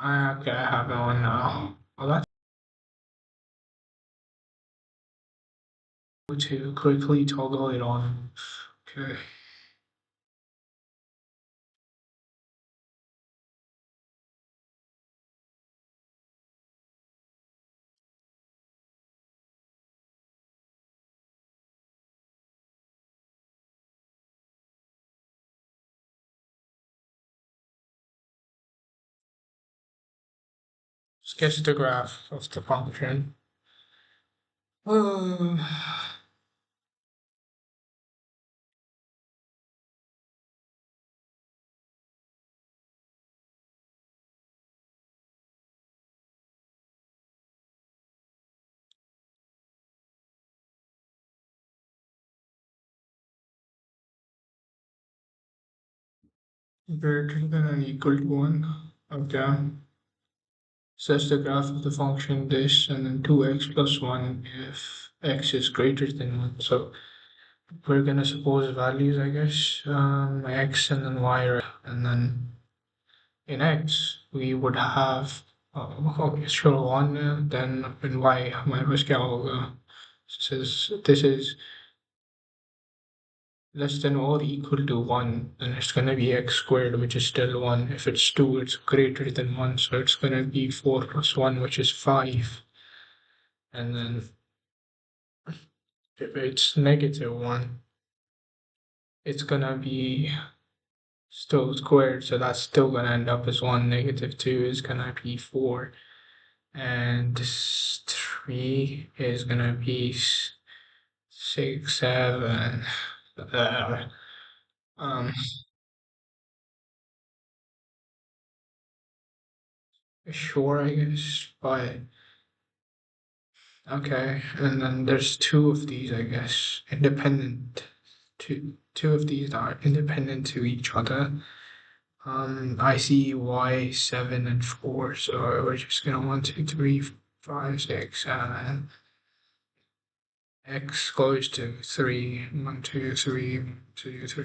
Okay, I have it on now. Well, that's to quickly toggle it on. Okay. Sketch the graph of the function. Uh, greater than or equal to 1. Okay. Such the graph of the function this and then 2x plus 1 if x is greater than 1. So we're gonna suppose values, I guess, x and then y, right? And then in x we would have okay, sure 1, then in y was क्या this is less than or equal to 1, then it's going to be x squared, which is still 1. If it's 2, it's greater than 1, so it's going to be 4 plus 1, which is 5. And then if it's negative 1, it's going to be still squared, so that's still going to end up as 1. Negative 2 is going to be 4. And this 3 is going to be 6, 7. Um, sure, I guess, but okay, and then there's two of these, I guess, independent. Two of these are independent to each other. I see y 7 and 4, so we're just gonna 1, 2, 3, 5, 6, and x goes to 3, 1, 2, 3, 1, 2, 3.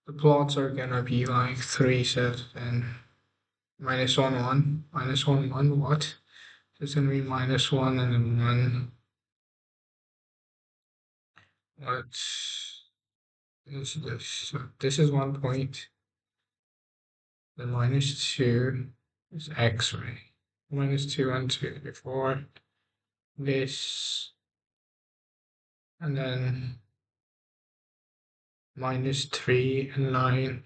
The plots are gonna be like 3, 7, minus 1, 1, minus 1, 1, what? So it's gonna be minus 1 and then 1. What is this? So this is 1 point. Then minus 2 is x, right? Minus 2 and 2 before this. And then minus 3 and 9.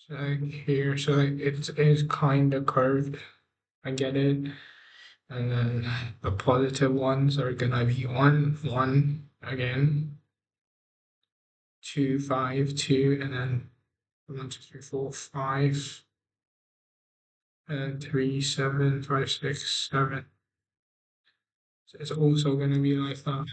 So here, so it is kind of curved. I get it. And then the positive ones are gonna be 1, 1 again. 2, 5, 2, and then 1, 2, 3, 4, 5. And 3, 7, 5, 6, 7. So it's also gonna be like that.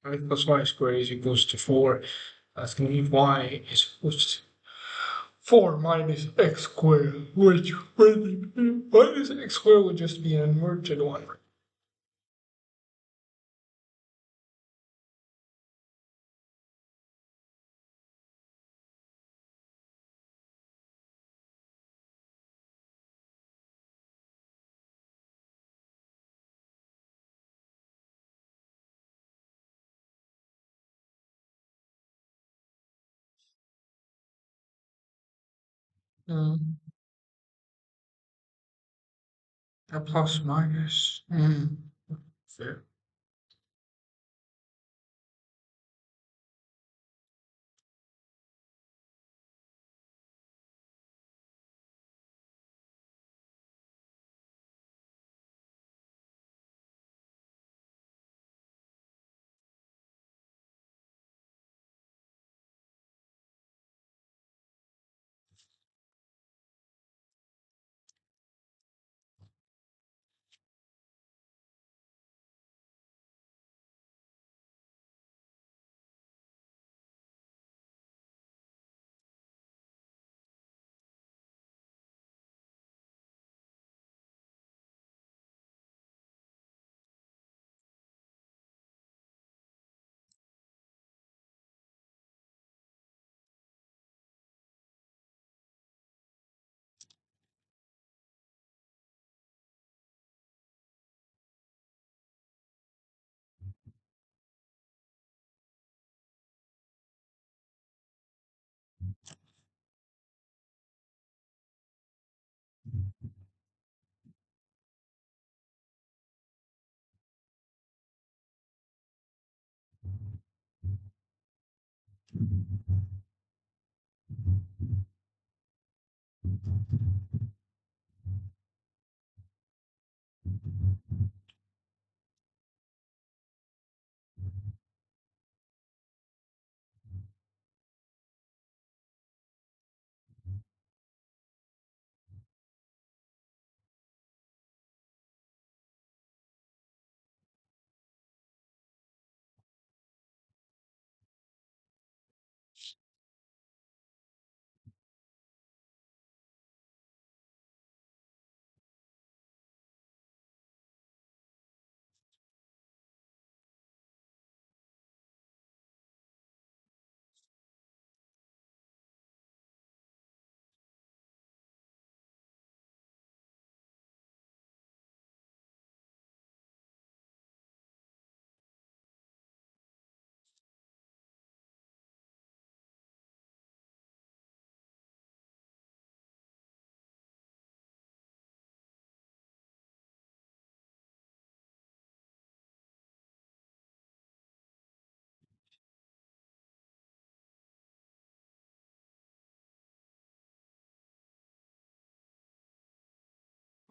Right? Plus y squared is equals to 4. That's going to be y is equals to 4 minus x squared, which minus x squared would just be an inverted one. Mm. A plus minus. Fair.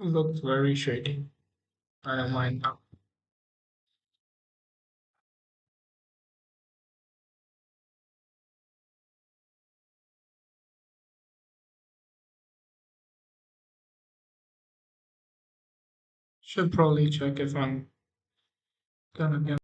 Looks very shady. I don't mind now. Should probably check if I'm gonna get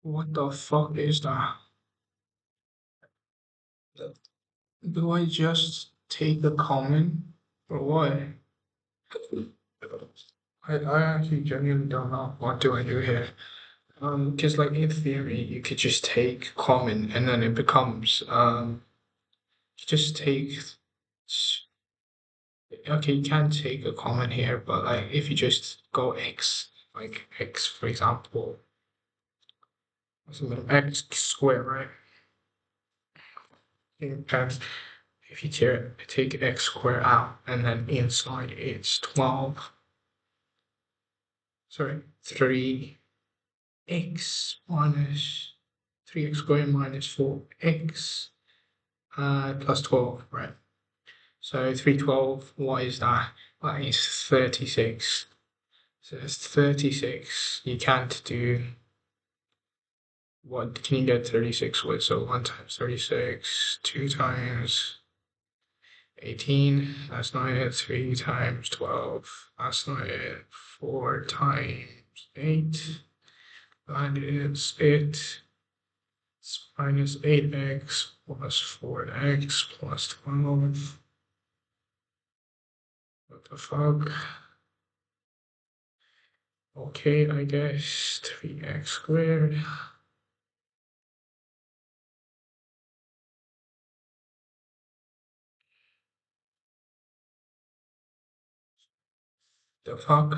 What the fuck is that? Do I just take the common or what? I actually genuinely don't know what do I do here. Because like in theory, you could just take common and then it becomes you just take okay, you can take a common here, but like if you just go x, like x for example, what's the middle x squared, right? And if you take x squared out and then inside it's 12, sorry, 3x minus 3x squared minus 4x plus 12, right? So 312, what is that? That is 36. So it's 36. You can't do what can you get 36 with? So 1 times 36, 2 times 18, that's not it. 3 times 12, that's not it. 4 times 8, that is it. It's minus 8x plus 4x plus 12. What the fuck? Okay, I guess 3x squared. The fuck?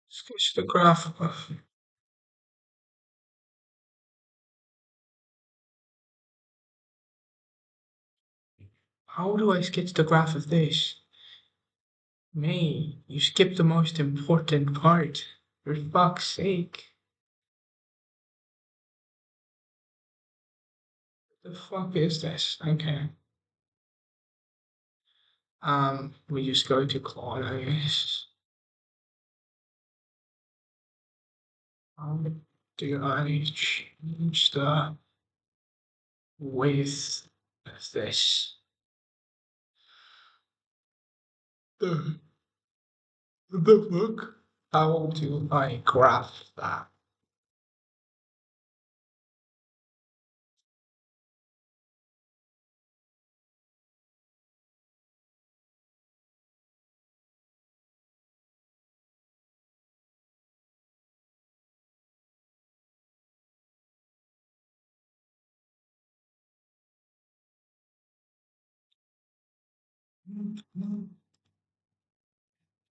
Sketch the graph of. How do I sketch the graph of this? May, you skipped the most important part. For fuck's sake. The fuck is this? Okay. We just go to Claude, I guess. Do I change the width of this? The, the book? How do I graph that?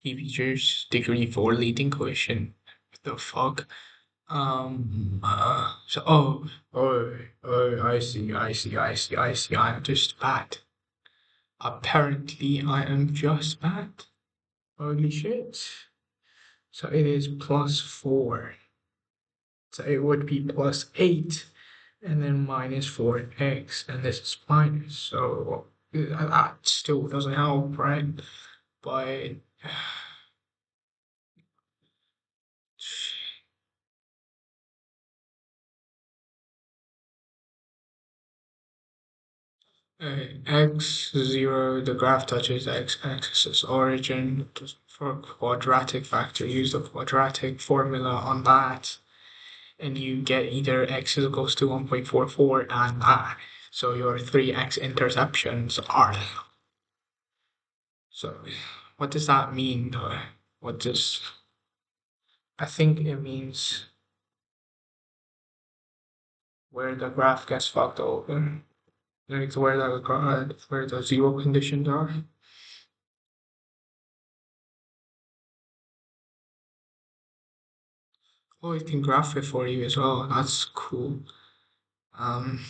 Teacher's degree for leading question. What the fuck? I see, I am just bad. Apparently, I am just bad. Holy shit. So it is plus 4. So it would be plus 8 and then minus 4x, and this is minus. So that still doesn't help, right? But x0, the graph touches the x-axis origin. For quadratic factor, use the quadratic formula on that, and you get either x is equals to 1.44 and that. So your 3x interceptions are. So what does that mean though? What does I think it means where the graph gets fucked over. Like where the zero conditions are. Oh, it can graph it for you as well. That's cool. Um,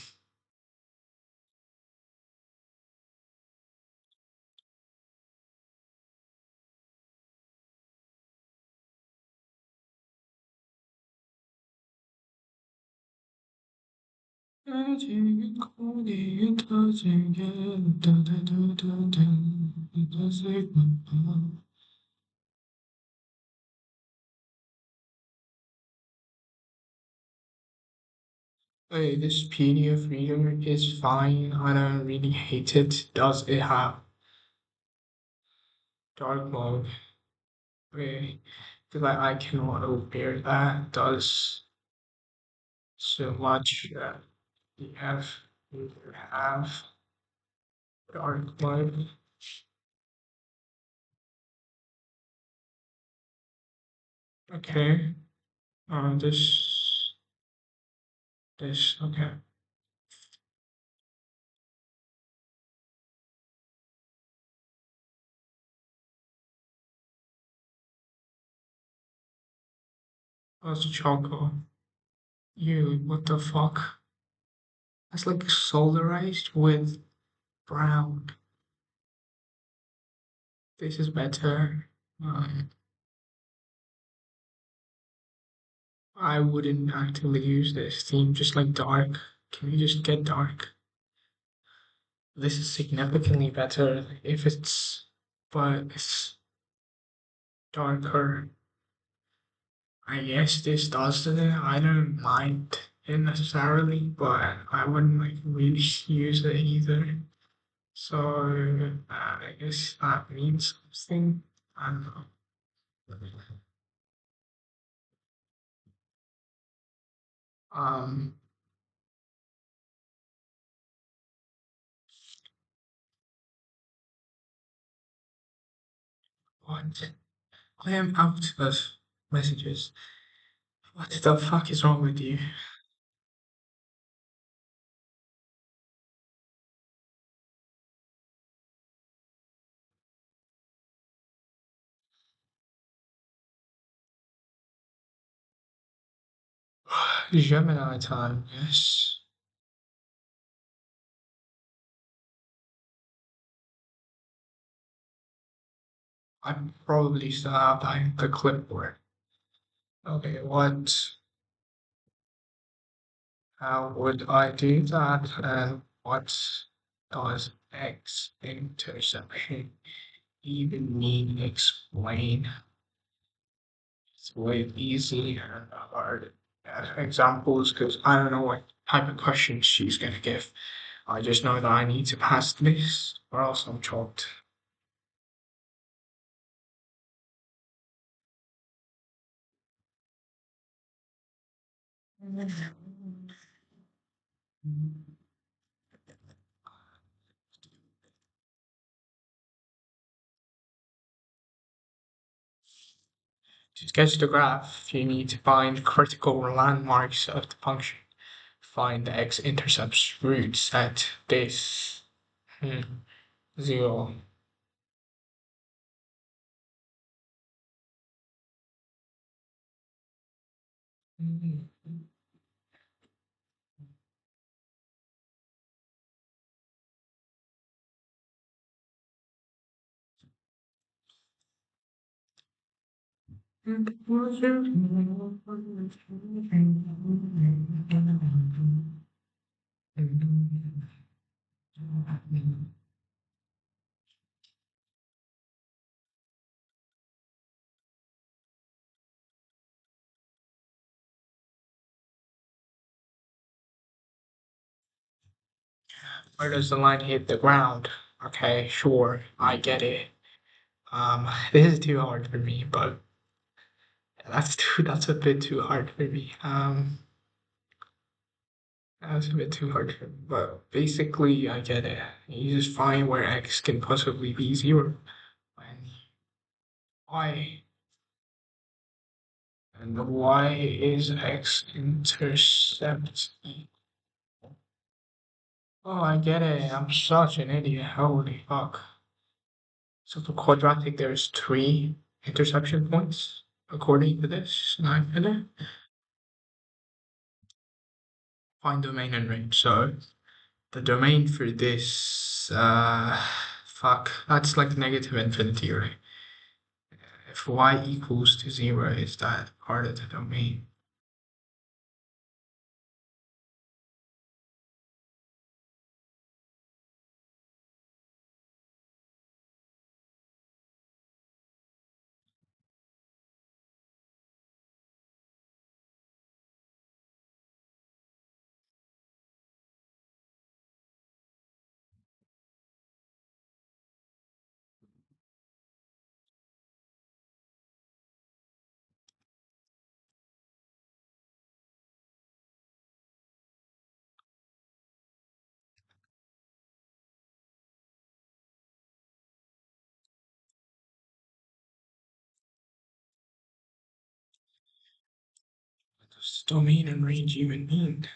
Hey, this PDF reader is fine. I don't really hate it. Does it have dark mode? Okay, because I cannot bear that. Does so much PDF reader have dark mode? Okay. This okay. That's charcoal. You, what the fuck? That's like solarized with brown. This is better. Um, I wouldn't actively use this theme, just like dark. Can we just get dark? This is significantly better if it's, but it's darker. I guess this does it. I don't mind it necessarily, but I wouldn't like really use it either. So I guess that means something. I don't know. Um, what? I am out of messages. What the fuck is wrong with you? Gemini time, yes. I probably still have the clipboard. Okay, how would I do that? And what does X intersection even mean? Explain. It's way easy and hard examples because I don't know what type of questions she's gonna give. I just know that I need to pass this or else I'm chalked. To sketch the graph, you need to find critical landmarks of the function. Find the x-intercepts roots at this 0. Where does the line hit the ground? Okay, sure, I get it. This is too hard for me, but that's a bit too hard for me. That's a bit too hard for me, but basically I get it. You just find where x can possibly be 0 and y, and y is x-intercept. Oh, I get it. I'm such an idiot. Holy fuck. So for quadratic, there's 3 intersection points according to this. And I'm gonna find domain and range. So the domain for this, fuck, that's like negative infinity, right? If y equals to 0, is that part of the domain? What's domain and range even mean?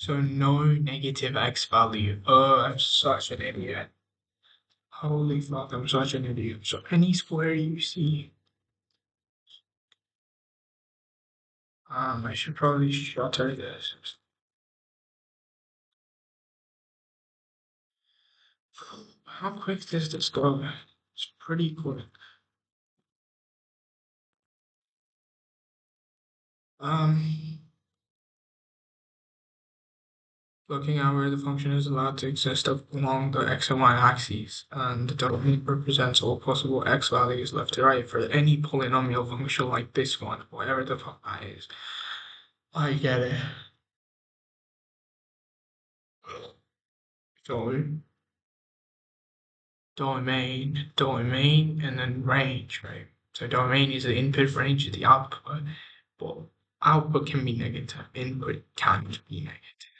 So no negative x value. Oh, I'm such an idiot. Holy fuck, I'm such an idiot. So any square you see, I should probably shutter this. How quick does this go? It's pretty quick. Um, Looking at where the function is allowed to exist along the x and y axes, and the domain represents all possible x values left to right for any polynomial function like this one, whatever the fuck that is. I get it. So domain, and then range, right? So domain is the input, range is the output, but output can be negative, input can't be negative.